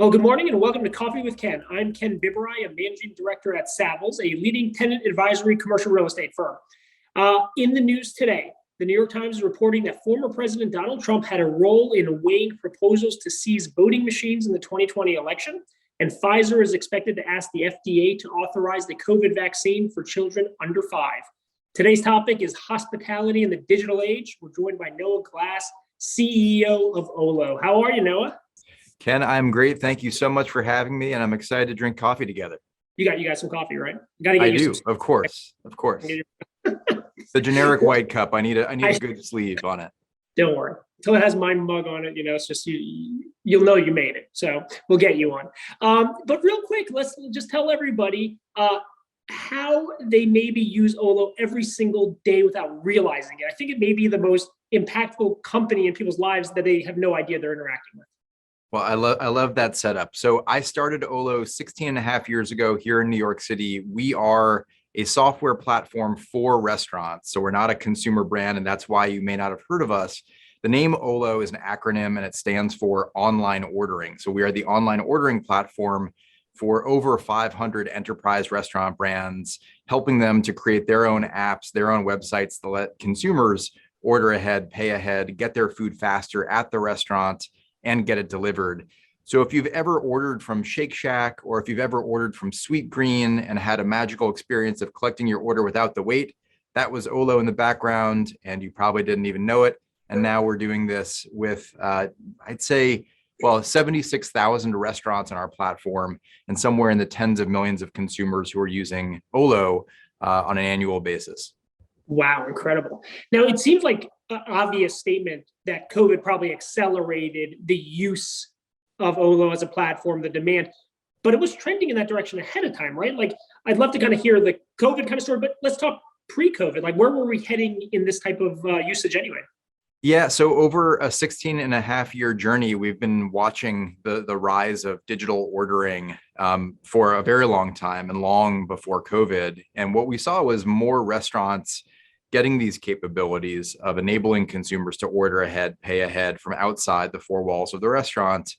Well, good morning and welcome to Coffee with Ken. I'm Ken Biberaj, a managing director at Savills, a leading tenant advisory commercial real estate firm. In the news today, the New York Times is reporting that former President Donald Trump had a role in weighing proposals to seize voting machines in the 2020 election, and Pfizer is expected to ask the FDA to authorize the COVID vaccine for children under 5. Today's topic is hospitality in the digital age. We're joined by Noah Glass, CEO of Olo. How are you, Noah? Ken, I'm great. Thank you so much for having me, and I'm excited to drink coffee together. You got some coffee, right? Gotta I get you do, some. of course. The generic white cup. I need a good sleeve on it. Don't worry. Until it has my mug on it, it's just you'll know you made it. So we'll get you on. But real quick, let's just tell everybody how they maybe use Olo every single day without realizing it. I think it may be the most impactful company in people's lives that they have no idea they're interacting with. Well, I love that setup. So I started Olo 16 and a half years ago here in New York City. We are a software platform for restaurants. So we're not a consumer brand, and that's why you may not have heard of us. The name Olo is an acronym, and it stands for online ordering. So we are the online ordering platform for over 500 enterprise restaurant brands, helping them to create their own apps, their own websites to let consumers order ahead, pay ahead, get their food faster at the restaurant, and get it delivered. So if you've ever ordered from Shake Shack, or if you've ever ordered from Sweet Green and had a magical experience of collecting your order without the wait, that was Olo in the background, and you probably didn't even know it. And now we're doing this with, I'd say, 76,000 restaurants on our platform, and somewhere in the tens of millions of consumers who are using Olo on an annual basis. Wow, incredible. Now, it seems like an obvious statement that COVID probably accelerated the use of Olo as a platform, the demand, but it was trending in that direction ahead of time, right? Like, I'd love to kind of hear the COVID kind of story, but let's talk pre-COVID. Like, where were we heading in this type of usage anyway? Yeah, so over a 16 and a half year journey, we've been watching the rise of digital ordering for a very long time, and long before COVID. And what we saw was more restaurants getting these capabilities of enabling consumers to order ahead, pay ahead from outside the four walls of the restaurant.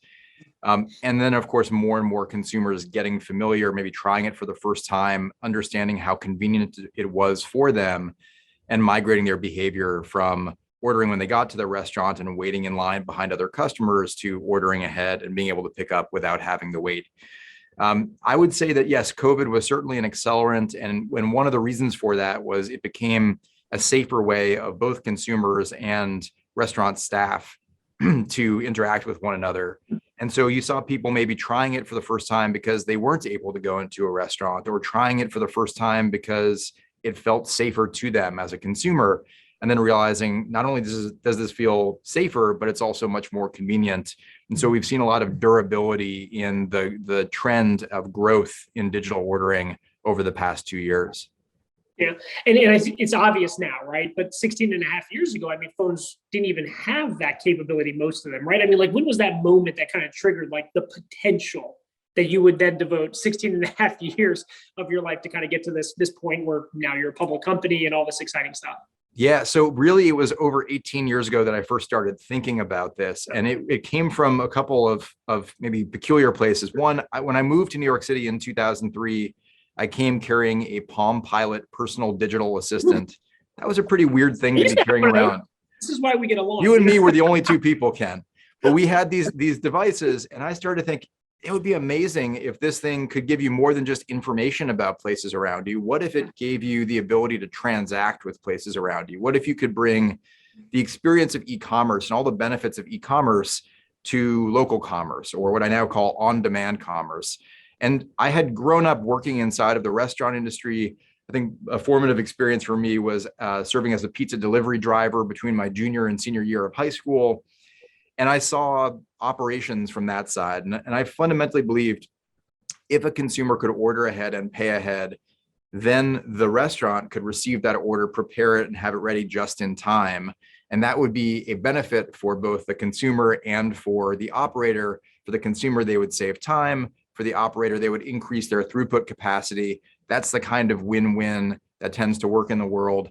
And then, of course, more and more consumers getting familiar, maybe trying it for the first time, understanding how convenient it was for them, and migrating their behavior from ordering when they got to the restaurant and waiting in line behind other customers to ordering ahead and being able to pick up without having to wait. I would say that, yes, COVID was certainly an accelerant. And one of the reasons for that was it became a safer way of both consumers and restaurant staff to interact with one another. And so you saw people maybe trying it for the first time because they weren't able to go into a restaurant, or trying it for the first time because it felt safer to them as a consumer. And then realizing not only does this feel safer, but it's also much more convenient. And so we've seen a lot of durability in the trend of growth in digital ordering over the past 2 years. Yeah, and I think it's obvious now, right? But 16 and a half years ago, I mean, phones didn't even have that capability, most of them, right? I mean, like, when was that moment that kind of triggered like the potential that you would then devote 16 and a half years of your life to kind of get to this point where now you're a public company and all this exciting stuff? Yeah, so really it was over 18 years ago that I first started thinking about this. And it came from a couple of maybe peculiar places. One, when I moved to New York City in 2003, I came carrying a Palm Pilot personal digital assistant. That was a pretty weird thing to be carrying around. This is why we get along. You and me were the only two people, Ken. But we had these devices, and I started to think, it would be amazing if this thing could give you more than just information about places around you. What if it gave you the ability to transact with places around you? What if you could bring the experience of e-commerce and all the benefits of e-commerce to local commerce, or what I now call on-demand commerce? And I had grown up working inside of the restaurant industry. I think a formative experience for me was serving as a pizza delivery driver between my junior and senior year of high school. And I saw operations from that side. And I fundamentally believed if a consumer could order ahead and pay ahead, then the restaurant could receive that order, prepare it, and have it ready just in time. And that would be a benefit for both the consumer and for the operator. For the consumer, they would save time. For the operator, they would increase their throughput capacity. That's the kind of win-win that tends to work in the world.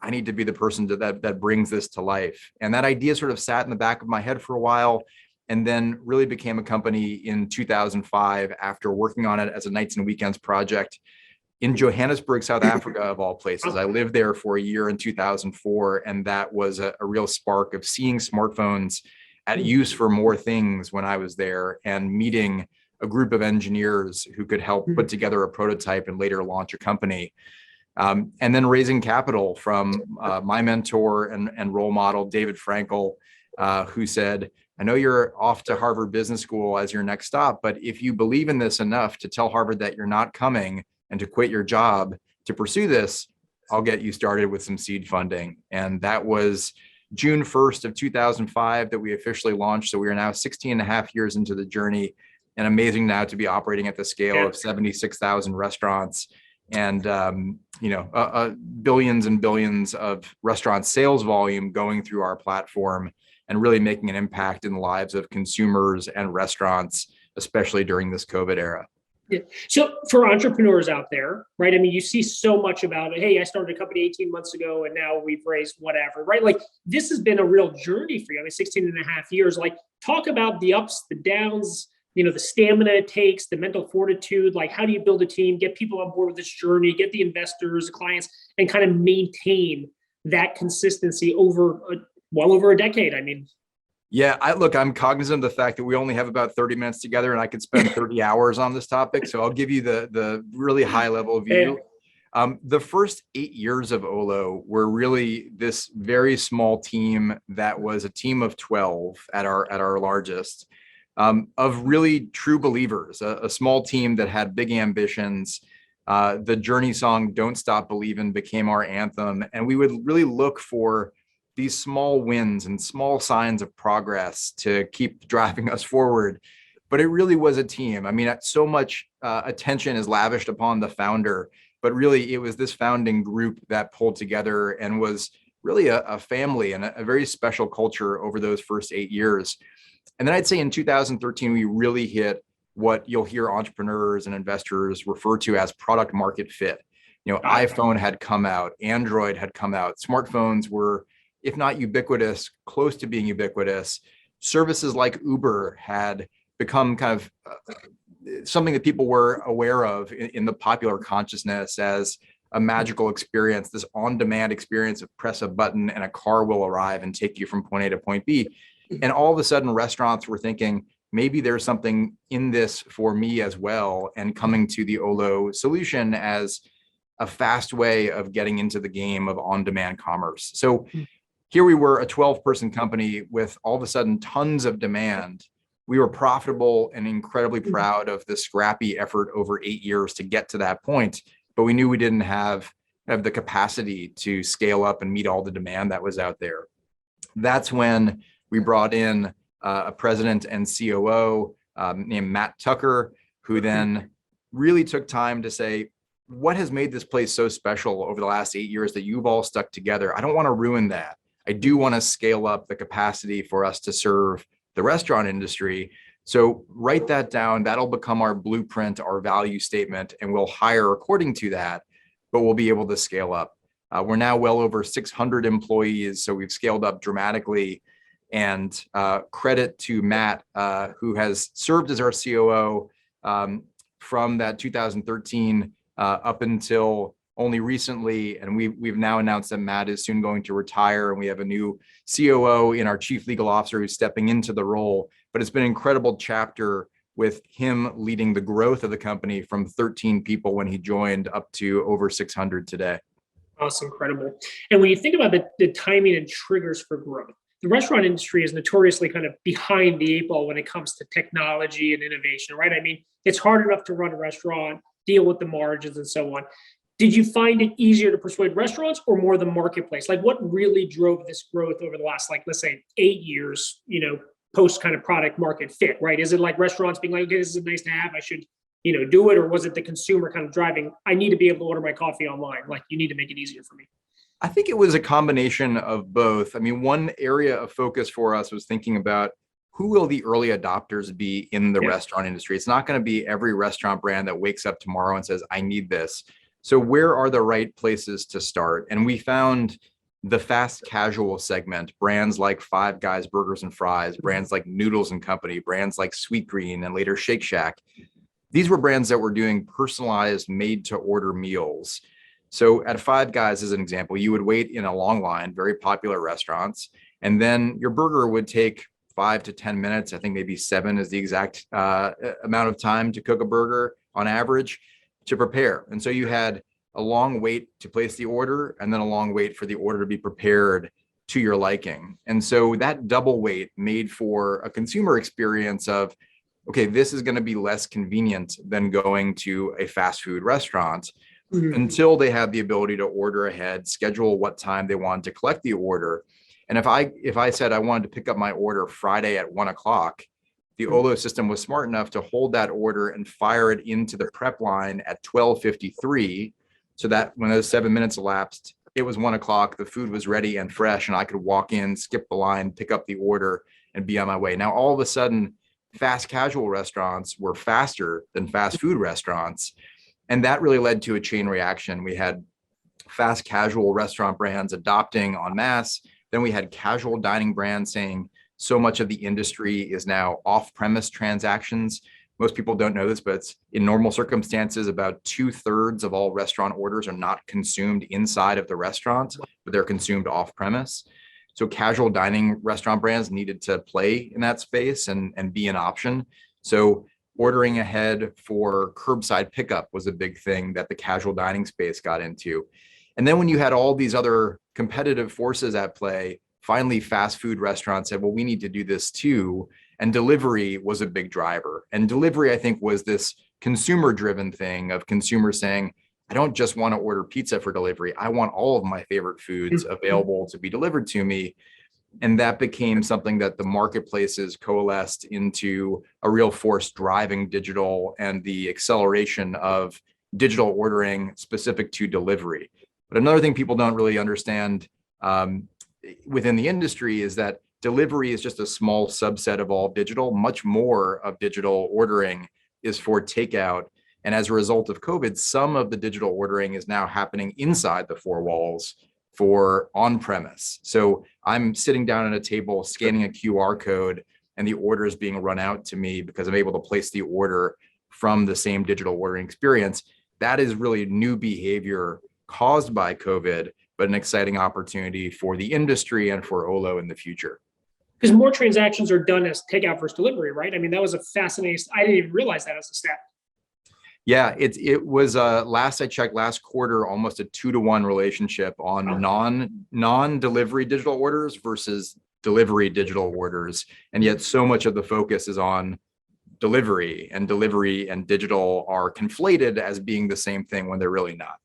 I need to be the person that brings this to life. And that idea sort of sat in the back of my head for a while. and then really became a company in 2005 after working on it as a nights and weekends project in Johannesburg, South Africa, of all places. I lived there for a year in 2004, and that was a real spark of seeing smartphones at use for more things when I was there, and meeting a group of engineers who could help put together a prototype and later launch a company. And then raising capital from my mentor and role model, David Frankel, who said, I know you're off to Harvard Business School as your next stop, but if you believe in this enough to tell Harvard that you're not coming and to quit your job to pursue this, I'll get you started with some seed funding. And that was June 1st of 2005 that we officially launched. So we are now 16 and a half years into the journey, and amazing now to be operating at the scale of 76,000 restaurants and billions and billions of restaurant sales volume going through our platform, and really making an impact in the lives of consumers and restaurants, especially during this COVID era. Yeah. So for entrepreneurs out there, right? I mean, you see so much about, hey, I started a company 18 months ago and now we've raised whatever, right? Like, this has been a real journey for you. I mean, 16 and a half years. Like, talk about the ups, the downs, the stamina it takes, the mental fortitude. Like, how do you build a team, get people on board with this journey, get the investors, the clients, and kind of maintain that consistency over well over a decade? I mean, yeah, I'm cognizant of the fact that we only have about 30 minutes together, and I could spend 30 hours on this topic. So I'll give you the really high level view. The first 8 years of Olo were really this very small team that was a team of 12 at our largest, of really true believers, a small team that had big ambitions. The Journey song, Don't Stop Believin', became our anthem. And we would really look for these small wins and small signs of progress to keep driving us forward. But it really was a team. I mean, so much attention is lavished upon the founder, but really it was this founding group that pulled together and was really a family and a very special culture over those first 8 years. And then I'd say in 2013, we really hit what you'll hear entrepreneurs and investors refer to as product market fit. iPhone had come out, Android had come out, smartphones were, if not ubiquitous, close to being ubiquitous. Services like Uber had become kind of something that people were aware of in the popular consciousness as a magical experience, this on-demand experience of press a button and a car will arrive and take you from point A to point B. And all of a sudden, restaurants were thinking, maybe there's something in this for me as well, and coming to the Olo solution as a fast way of getting into the game of on-demand commerce. So here we were, a 12-person company with all of a sudden tons of demand. We were profitable and incredibly proud of the scrappy effort over 8 years to get to that point, but we knew we didn't have the capacity to scale up and meet all the demand that was out there. That's when we brought in a president and COO named Matt Tucker, who then really took time to say, what has made this place so special over the last 8 years that you've all stuck together? I don't want to ruin that. I do want to scale up the capacity for us to serve the restaurant industry. So write that down. That'll become our blueprint, our value statement, and we'll hire according to that, but we'll be able to scale up. We're now well over 600 employees, so we've scaled up dramatically. And credit to Matt, who has served as our COO from that 2013 up until only recently. And we've now announced that Matt is soon going to retire, and we have a new COO in our chief legal officer who's stepping into the role. But it's been an incredible chapter with him leading the growth of the company from 13 people when he joined up to over 600 today. That's incredible. And when you think about the timing and triggers for growth, the restaurant industry is notoriously kind of behind the eight ball when it comes to technology and innovation, right? I mean, it's hard enough to run a restaurant, deal with the margins and so on. Did you find it easier to persuade restaurants or more the marketplace? Like, what really drove this growth over the last, let's say 8 years, post kind of product market fit, right? Is it like restaurants being like, okay, this is nice to have, I should, do it? Or was it the consumer kind of driving, I need to be able to order my coffee online? Like, you need to make it easier for me. I think it was a combination of both. I mean, one area of focus for us was thinking about who will the early adopters be in the restaurant industry. It's not going to be every restaurant brand that wakes up tomorrow and says, I need this. So where are the right places to start? And we found the fast casual segment, brands like Five Guys Burgers and Fries, brands like Noodles and Company, brands like Sweet Green and later Shake Shack. These were brands that were doing personalized made to order meals. So at Five Guys, as an example, you would wait in a long line, very popular restaurants, and then your burger would take 5 to 10 minutes. I think maybe 7 is the exact amount of time to cook a burger on average to prepare. And so you had a long wait to place the order and then a long wait for the order to be prepared to your liking. And so that double wait made for a consumer experience of, okay, this is going to be less convenient than going to a fast food restaurant until they have the ability to order ahead, schedule what time they want to collect the order. And if I said I wanted to pick up my order Friday at 1 o'clock, the Olo system was smart enough to hold that order and fire it into the prep line at 12:53, so that when those 7 minutes elapsed, it was 1 o'clock, the food was ready and fresh, and I could walk in, skip the line, pick up the order, and be on my way. Now, all of a sudden, fast casual restaurants were faster than fast food restaurants. And that really led to a chain reaction. We had fast casual restaurant brands adopting en masse. Then we had casual dining brands saying so much of the industry is now off-premise transactions. Most people don't know this, but it's, in normal circumstances, about 2/3 of all restaurant orders are not consumed inside of the restaurant, but they're consumed off-premise. So casual dining restaurant brands needed to play in that space and be an option. So ordering ahead for curbside pickup was a big thing that the casual dining space got into. And then when you had all these other competitive forces at play, finally fast food restaurants said, well, we need to do this too. And delivery was a big driver. And delivery, I think, was this consumer driven thing of consumers saying, I don't just want to order pizza for delivery. I want all of my favorite foods available to be delivered to me. And that became something that the marketplaces coalesced into a real force driving digital and the acceleration of digital ordering specific to delivery. But another thing people don't really understand within the industry is that delivery is just a small subset of all digital. Much more of digital ordering is for takeout. And as a result of COVID, some of the digital ordering is now happening inside the four walls for on-premise. So I'm sitting down at a table, scanning a QR code, and the order is being run out to me because I'm able to place the order from the same digital ordering experience. That is really new behavior caused by COVID, but an exciting opportunity for the industry and for Olo in the future. Because more transactions are done as takeout versus delivery, right? I mean, that was a fascinating, I didn't even realize that as a stat. Yeah, it was last I checked, last quarter, almost a 2-to-1 relationship on non-delivery digital orders versus delivery digital orders. And yet so much of the focus is on delivery and digital are conflated as being the same thing when they're really not.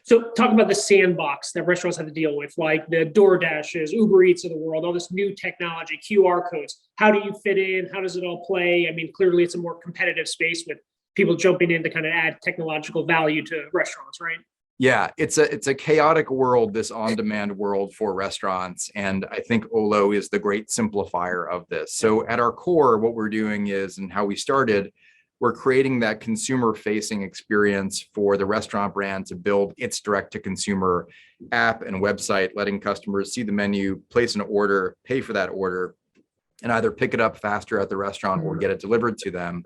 So talk about the sandbox that restaurants have to deal with, like the DoorDashes, Uber Eats of the world, all this new technology, QR codes. How do you fit in? How does it all play? I mean, clearly it's a more competitive space with people jumping in to kind of add technological value to restaurants, right? Yeah, it's a chaotic world, this on-demand world for restaurants. And I think Olo is the great simplifier of this. So at our core, what we're doing is, and how we started, we're creating that consumer-facing experience for the restaurant brand to build its direct-to-consumer app and website, letting customers see the menu, place an order, pay for that order, and either pick it up faster at the restaurant or get it delivered to them.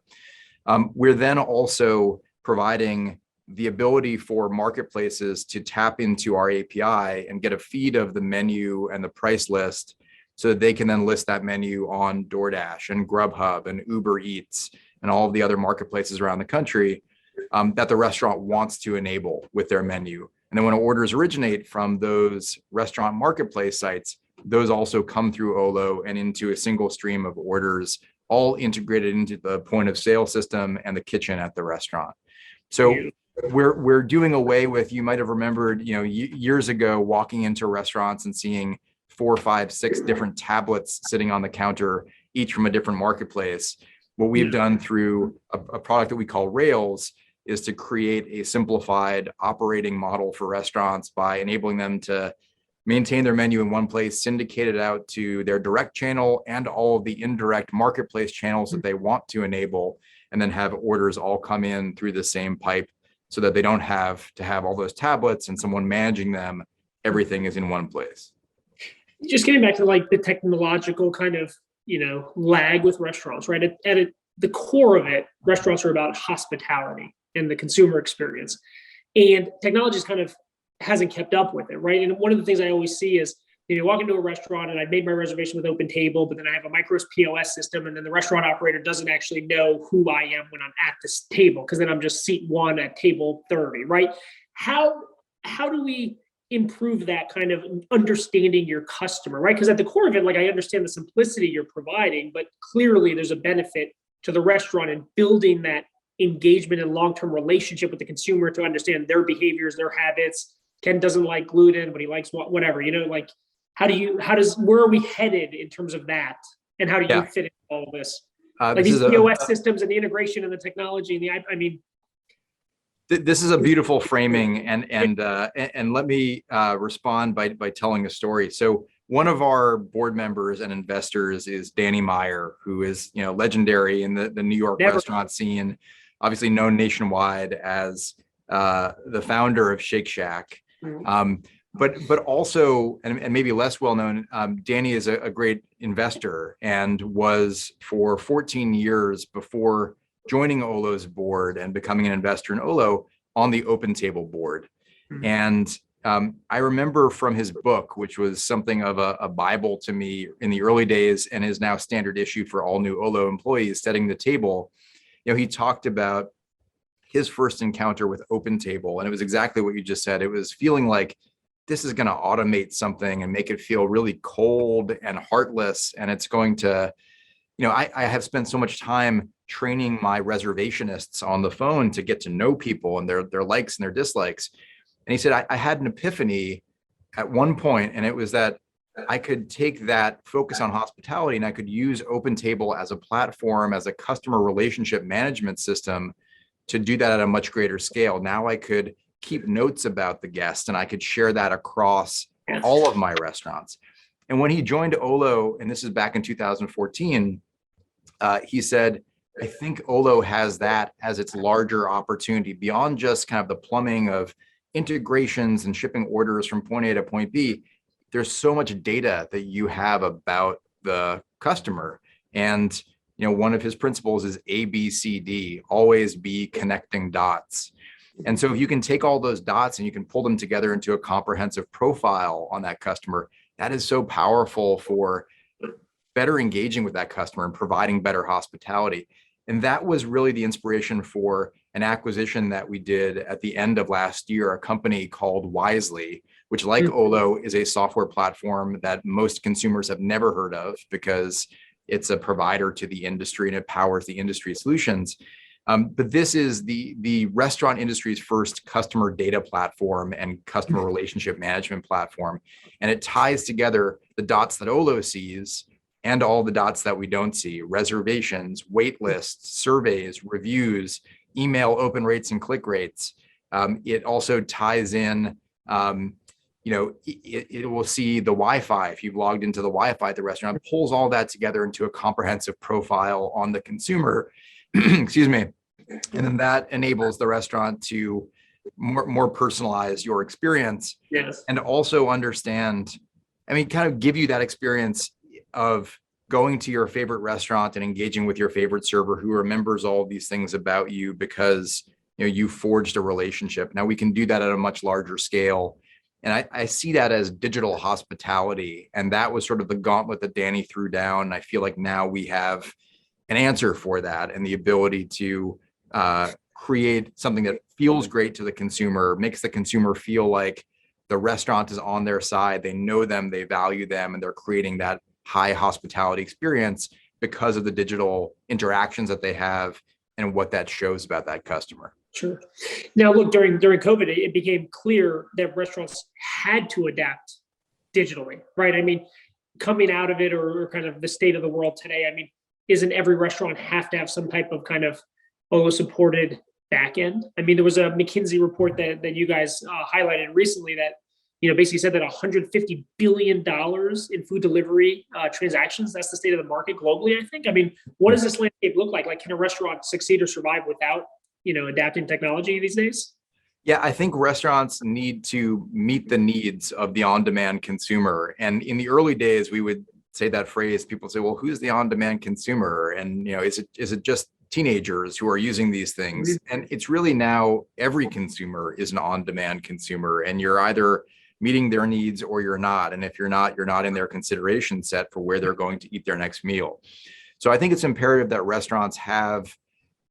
We're then also providing the ability for marketplaces to tap into our API and get a feed of the menu and the price list so that they can then list that menu on DoorDash and Grubhub and Uber Eats and all of the other marketplaces around the country that the restaurant wants to enable with their menu. And then when orders originate from those restaurant marketplace sites, those also come through Olo and into a single stream of orders, all integrated into the point of sale system and the kitchen at the restaurant. So we're doing away with, you might have remembered, years ago, walking into restaurants and seeing 4, 5, 6 different tablets sitting on the counter, each from a different marketplace. What we've done through a product that we call Rails is to create a simplified operating model for restaurants by enabling them to maintain their menu in one place, syndicate it out to their direct channel and all of the indirect marketplace channels that they want to enable, and then have orders all come in through the same pipe so that they don't have to have all those tablets and someone managing them everything is in one place. Just getting back to like the technological kind of, lag with restaurants, right? At the core of it, restaurants are about hospitality and the consumer experience. And technology is kind of hasn't kept up with it, right? And one of the things I always see is, you walk into a restaurant and I've made my reservation with OpenTable, but then I have a micros POS system, and then the restaurant operator doesn't actually know who I am when I'm at this table, because then I'm just seat 1 at table 30, right? How do we improve that kind of understanding your customer, right? Because at the core of it, like, I understand the simplicity you're providing, but clearly there's a benefit to the restaurant in building that engagement and long-term relationship with the consumer to understand their behaviors, their habits. Ken doesn't like gluten, but he likes whatever, like, where are we headed in terms of that? And how do you fit in all of this? Like these POS systems and the integration and the technology and this is a beautiful framing, and let me respond by telling a story. So one of our board members and investors is Danny Meyer, who is legendary in the New York restaurant scene, obviously known nationwide as the founder of Shake Shack. But also, and maybe less well known, Danny is a great investor and was for 14 years before joining Olo's board and becoming an investor in Olo on the OpenTable board. And I remember from his book, which was something of a Bible to me in the early days and is now standard issue for all new Olo employees, Setting the Table. He talked about his first encounter with OpenTable, and it was exactly what you just said. It was feeling like this is going to automate something and make it feel really cold and heartless. And it's going to, I have spent so much time training my reservationists on the phone to get to know people and their likes and their dislikes. And he said, I had an epiphany at one point, and it was that I could take that focus on hospitality and I could use OpenTable as a platform, as a customer relationship management system to do that at a much greater scale. Now I could keep notes about the guest and I could share that across all of my restaurants. And when he joined Olo, and this is back in 2014, he said, I think Olo has that as its larger opportunity beyond just kind of the plumbing of integrations and shipping orders from point A to point B. There's so much data that you have about the customer. And one of his principles is ABCD, always be connecting dots. And so if you can take all those dots and you can pull them together into a comprehensive profile on that customer, that is so powerful for better engaging with that customer and providing better hospitality. And that was really the inspiration for an acquisition that we did at the end of last year, a company called Wisely, which, like Olo, is a software platform that most consumers have never heard of because it's a provider to the industry and it powers the industry solutions. But this is the restaurant industry's first customer data platform and customer relationship management platform. And it ties together the dots that Olo sees and all the dots that we don't see: reservations, wait lists, surveys, reviews, email open rates and click rates. It also ties in, it will see the Wi-Fi. If you've logged into the Wi-Fi at the restaurant, it pulls all that together into a comprehensive profile on the consumer. Excuse me. And then that enables the restaurant to more personalize your experience. Yes. And also understand, kind of give you that experience of going to your favorite restaurant and engaging with your favorite server who remembers all of these things about you because you forged a relationship. Now we can do that at a much larger scale. And I see that as digital hospitality. And that was sort of the gauntlet that Danny threw down. And I feel like now we have an answer for that and the ability to create something that feels great to the consumer, makes the consumer feel like the restaurant is on their side. They know them, they value them, and they're creating that high hospitality experience because of the digital interactions that they have and what that shows about that customer. Sure. Now, look, during COVID, it became clear that restaurants had to adapt digitally, right? Coming out of it, or kind of the state of the world today, isn't every restaurant have to have some type of kind of Olo supported back end? There was a McKinsey report that you guys highlighted recently that basically said that $150 billion in food delivery transactions, that's the state of the market globally, I think. What does this landscape look like? Can a restaurant succeed or survive without adapting technology these days? Yeah, I think restaurants need to meet the needs of the on-demand consumer. And in the early days, we would say that phrase, people say, well, who's the on-demand consumer? And is it just teenagers who are using these things? And it's really now every consumer is an on-demand consumer, and you're either meeting their needs or you're not. And if you're not in their consideration set for where they're going to eat their next meal. So I think it's imperative that restaurants have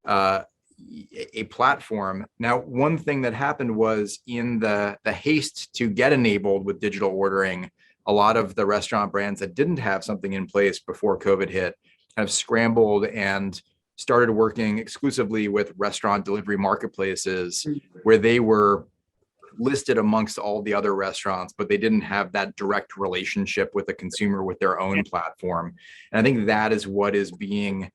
uh, a platform. Now, one thing that happened was in the haste to get enabled with digital ordering, a lot of the restaurant brands that didn't have something in place before COVID hit kind of scrambled and started working exclusively with restaurant delivery marketplaces where they were listed amongst all the other restaurants, but they didn't have that direct relationship with the consumer with their own platform. And I think that is what is being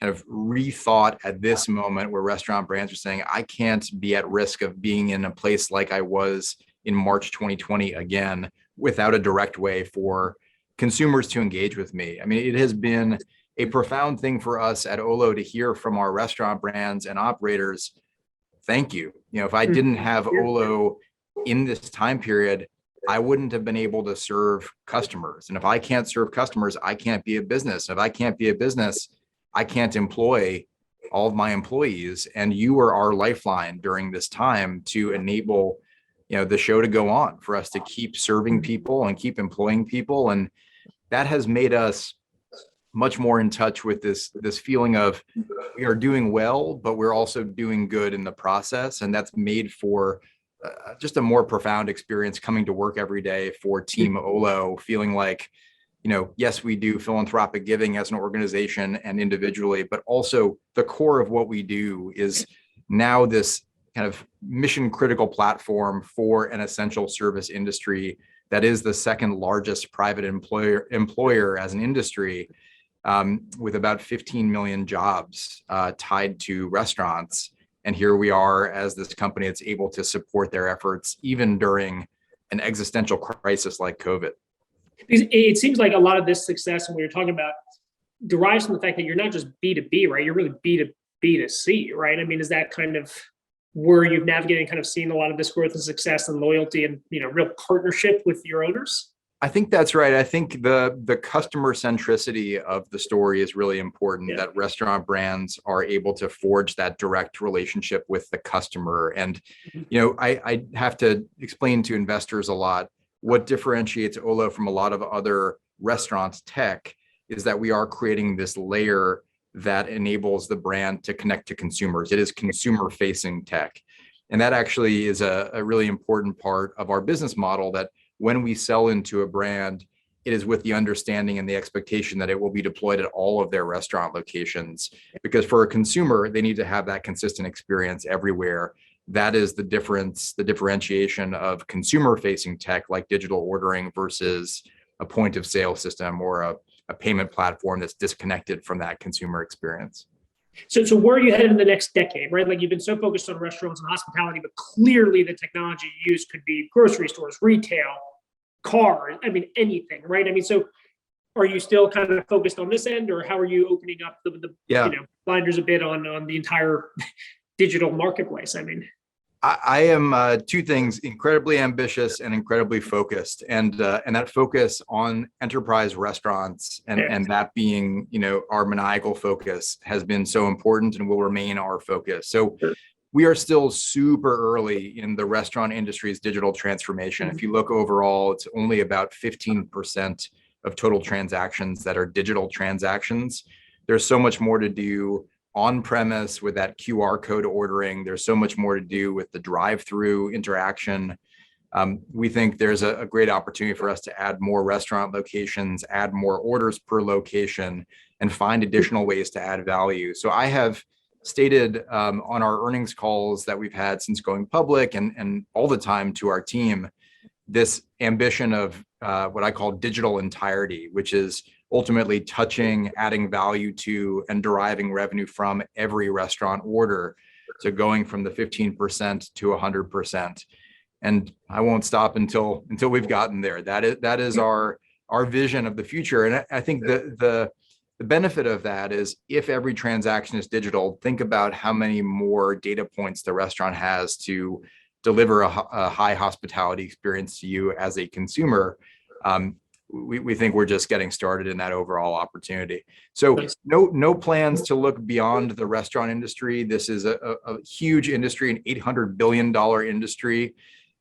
kind of rethought at this moment, where restaurant brands are saying, I can't be at risk of being in a place like I was in March 2020 again, without a direct way for consumers to engage with me. I mean, it has been a profound thing for us at Olo to hear from our restaurant brands and operators, thank you. If I didn't have Olo in this time period, I wouldn't have been able to serve customers. And if I can't serve customers, I can't be a business. If I can't be a business, I can't employ all of my employees. And you were our lifeline during this time to enable, the show to go on, for us to keep serving people and keep employing people. And that has made us much more in touch with this feeling of we are doing well, but we're also doing good in the process. And that's made for just a more profound experience coming to work every day for Team Olo, feeling like, yes, we do philanthropic giving as an organization and individually, but also the core of what we do is now this kind of mission critical platform for an essential service industry that is the second largest private employer as an industry, with about 15 million jobs tied to restaurants. And here we are as this company that's able to support their efforts even during an existential crisis like COVID. It seems like a lot of this success, and we were talking about, derives from the fact that you're not just B2B, right? You're really B2B2C, right? I mean, is that kind of where you've navigated and kind of seen a lot of this growth and success and loyalty and, real partnership with your owners? I think that's right. I think the customer centricity of the story is really important, that restaurant brands are able to forge that direct relationship with the customer. And, I have to explain to investors a lot, what differentiates Olo from a lot of other restaurants tech is that we are creating this layer that enables the brand to connect to consumers. It is consumer facing tech. And that actually is a really important part of our business model, that when we sell into a brand, it is with the understanding and the expectation that it will be deployed at all of their restaurant locations. Because for a consumer, they need to have that consistent experience everywhere. That is the difference, the differentiation of consumer facing tech like digital ordering versus a point of sale system or a payment platform that's disconnected from that consumer experience. So where are you headed in the next decade, right? Like, you've been so focused on restaurants and hospitality, but clearly the technology you use could be grocery stores, retail, cars, I mean, anything, right? I mean, so are you still kind of focused on this end, or how are you opening up the blinders a bit on the entire digital marketplace? I mean, I am two things: incredibly ambitious and incredibly focused, and that focus on enterprise restaurants and that being our maniacal focus has been so important and will remain our focus. So we are still super early in the restaurant industry's digital transformation. If you look overall, it's only about 15% of total transactions that are digital transactions. There's so much more to do on premise with that QR code ordering. There's so much more to do with the drive-through interaction. We think there's a great opportunity for us to add more restaurant locations, add more orders per location, and find additional ways to add value. So I have stated on our earnings calls that we've had since going public and all the time to our team, this ambition of what I call digital entirety, which is ultimately touching, adding value to, and deriving revenue from every restaurant order. So going from the 15% to 100%. And I won't stop until we've gotten there. That is our vision of the future. And I think the the benefit of that is if every transaction is digital, think about how many more data points the restaurant has to deliver a high hospitality experience to you as a consumer. We think we're just getting started in that overall opportunity. So Nice. no plans to look beyond the restaurant industry. This is a huge industry, an $800 billion industry,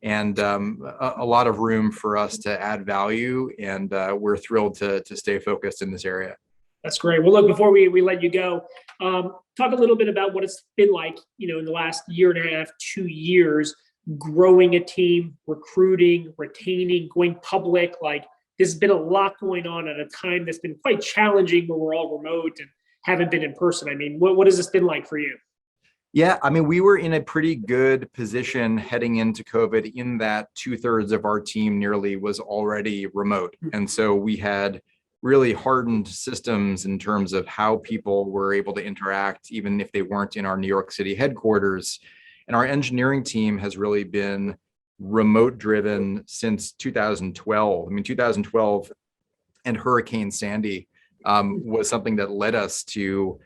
and a lot of room for us to add value. And we're thrilled to stay focused in this area. That's great. Well, look, before we let you go, talk a little bit about what it's been like, in the last year and a half, 2 years, growing a team, recruiting, retaining, going public. Like, there's been a lot going on at a time that's been quite challenging where we're all remote and haven't been in person. I mean, what has this been like for you? Yeah, I mean, we were in a pretty good position heading into COVID in that 2/3 of our team nearly was already remote. And so we had really hardened systems in terms of how people were able to interact, even if they weren't in our New York City headquarters. And our engineering team has really been remote driven since 2012. I mean, 2012 and Hurricane Sandy was something that led us to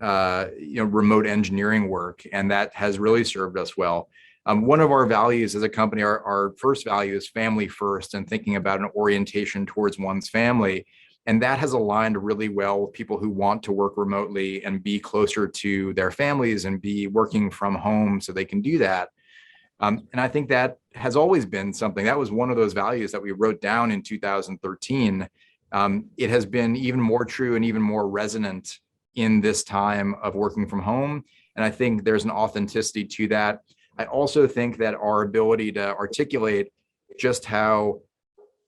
remote engineering work, and that has really served us well. One of our values as a company, our first value is family first, and thinking about an orientation towards one's family. And that has aligned really well with people who want to work remotely and be closer to their families and be working from home so they can do that. And I think that has always been something that was one of those values that we wrote down in 2013. It has been even more true and even more resonant in this time of working from home. And I think there's an authenticity to that. I also think that our ability to articulate just how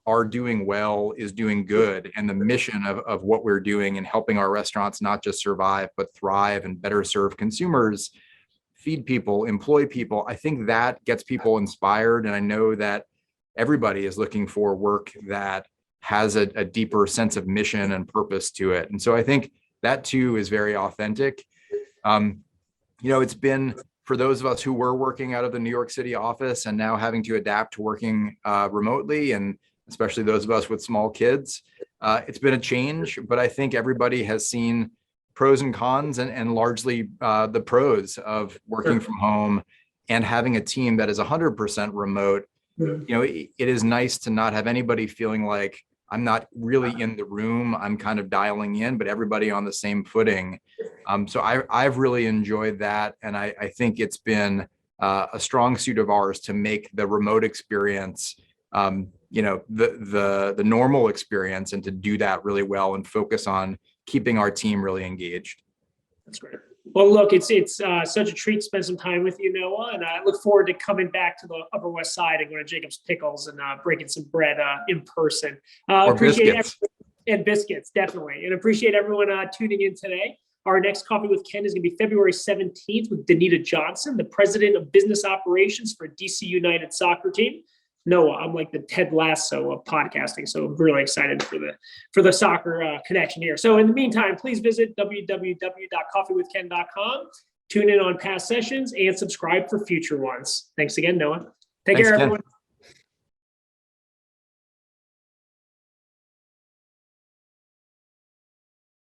our doing well is doing good, and the mission of what we're doing and helping our restaurants not just survive, but thrive and better serve consumers, feed people, employ people. I think that gets people inspired. And I know that everybody is looking for work that has a deeper sense of mission and purpose to it. And so I think that too is very authentic. It's been, for those of us who were working out of the New York City office and now having to adapt to working remotely, and especially those of us with small kids, it's been a change, but I think everybody has seen pros and cons, and largely the pros of working from home and having a team that is 100% remote. It is nice to not have anybody feeling like I'm not really in the room, I'm kind of dialing in, but everybody on the same footing. So I've really enjoyed that. And I think it's been a strong suit of ours to make the remote experience the normal experience, and to do that really well and focus on keeping our team really engaged. That's great. Well, look, it's such a treat to spend some time with you, Noah, and I look forward to coming back to the Upper West Side and going to Jacob's Pickles and breaking some bread in person. Or biscuits. And biscuits, definitely. And appreciate everyone tuning in today. Our next Coffee with Ken is going to be February 17th with Danita Johnson, the President of Business Operations for DC United Soccer Team. Noah, I'm like the Ted Lasso of podcasting, so I'm really excited for the soccer connection here. So in the meantime, please visit www.coffeewithken.com, tune in on past sessions, and subscribe for future ones. Thanks again, Noah. Take care, everyone. Ken.